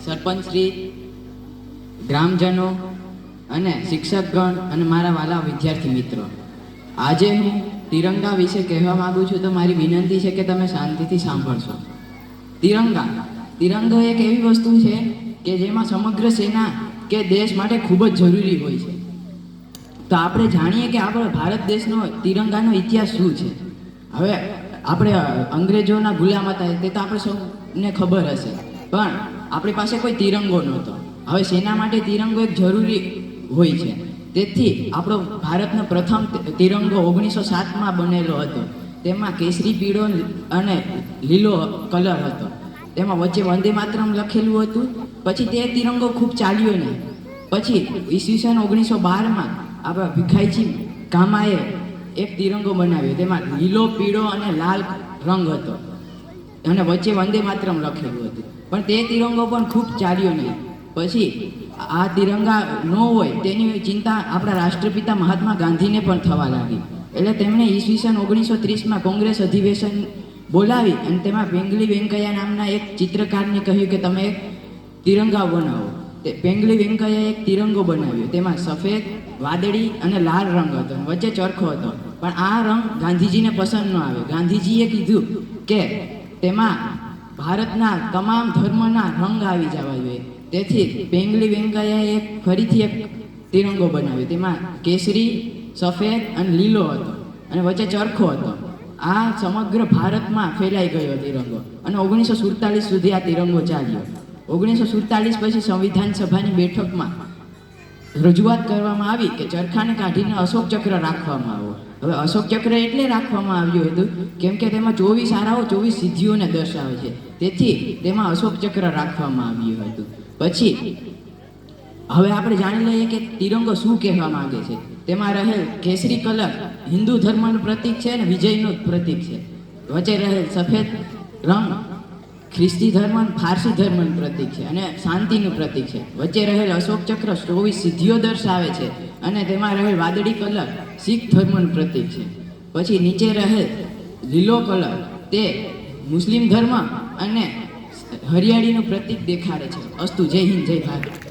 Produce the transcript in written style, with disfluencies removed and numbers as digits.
સરપંચ શ્રી, ગ્રામજનો અને શિક્ષકગણ અને મારા વાલા વિદ્યાર્થી મિત્રો, આજે હું તિરંગા વિશે કહેવા માંગુ છું તો મારી વિનંતી છે કે તમે શાંતિથી સાંભળશો. તિરંગો એક એવી વસ્તુ છે કે જેમાં સમગ્ર સેના કે દેશ માટે ખૂબ જ જરૂરી હોય છે. તો આપણે જાણીએ કે આપણો ભારત દેશનો તિરંગાનો ઇતિહાસ શું છે. હવે આપણે અંગ્રેજોના ગુલામ હતા તે તો આપણે સૌને ખબર હશે, પણ આપણી પાસે કોઈ તિરંગો નહોતો. હવે સેના માટે તિરંગો એક જરૂરી હોય છે. તેથી આપણો ભારતનો પ્રથમ તિરંગો 1907માં બનેલો હતો. તેમાં કેસરી, પીળો અને લીલો કલર હતો. તેમાં વચ્ચે વંદે માતરમ લખેલું હતું. પછી તે તિરંગો ખૂબ ચાલ્યો નહીં. પછી ઈસવીસન 1912માં આપણા ભીખાઈજી કામાએ એક તિરંગો બનાવ્યો. તેમાં લીલો, પીળો અને લાલ રંગ હતો અને વચ્ચે વંદે માતરમ લખેલું હતું. પણ તે તિરંગો પણ ખૂબ ચાલ્યો નહીં. પછી આ તિરંગા ન હોય તેની ચિંતા આપણા રાષ્ટ્રપિતા મહાત્મા ગાંધીને પણ થવા લાગી. એટલે તેમણે ઈસવીસન 1930માં કોંગ્રેસ અધિવેશન બોલાવી અને તેમાં પેંગલી વેંકૈયા નામના એક ચિત્રકારને કહ્યું કે તમે એક તિરંગા બનાવો. તે પેંગલી વેંકૈયાએ એક તિરંગો બનાવ્યો. તેમાં સફેદ, વાદળી અને લાલ રંગ હતો, વચ્ચે ચરખો હતો. પણ આ રંગ ગાંધીજીને પસંદ ન આવ્યો. ગાંધીજીએ કીધું કે તેમાં ભારતના તમામ ધર્મના રંગ આવી જવા જોઈએ. તેથી પેંગલી વેંકૈયાએ ફરીથી એક તિરંગો બનાવ્યો. તેમાં કેસરી, સફેદ અને લીલો હતો અને વચ્ચે ચરખો હતો. આ સમગ્ર ભારતમાં ફેલાઈ ગયો તિરંગો અને 1947 સુધી આ તિરંગો ચાલ્યો. 1947 પછી સંવિધાન સભાની બેઠકમાં રજૂઆત કરવામાં આવી કે ચરખાને કાઢીને અશોક ચક્ર રાખવામાં આવ્યો. હવે અશોક ચક્ર એટલે રાખવામાં આવ્યું હતું કેમ કે તેમાં 24 આરાઓ 24 સિદ્ધિઓને દર્શાવે છે. તેથી તેમાં અશોક ચક્ર રાખવામાં આવ્યું હતું. પછી હવે આપણે જાણી લઈએ કે તિરંગો શું કહેવા માંગે છે. તેમાં રહેલ કેસરી કલર હિન્દુ ધર્મનું પ્રતીક છે અને વિજયનું પ્રતીક છે. વચ્ચે રહેલ સફેદ રંગ ખ્રિસ્તી ધર્મ, ફારસી ધર્મનું પ્રતીક છે અને શાંતિનું પ્રતીક છે. વચ્ચે રહેલ અશોક ચક્ર 24 સિદ્ધિઓ દર્શાવે છે અને તેમાં રહેલ વાદળી કલર શીખ ધર્મનું પ્રતીક છે. પછી નીચે રહેલ લીલો કલર તે મુસ્લિમ ધર્મ અને હરિયાળીનું પ્રતીક દેખાડે છે. અસ્તુ. જય હિન્દ, જય ભારત.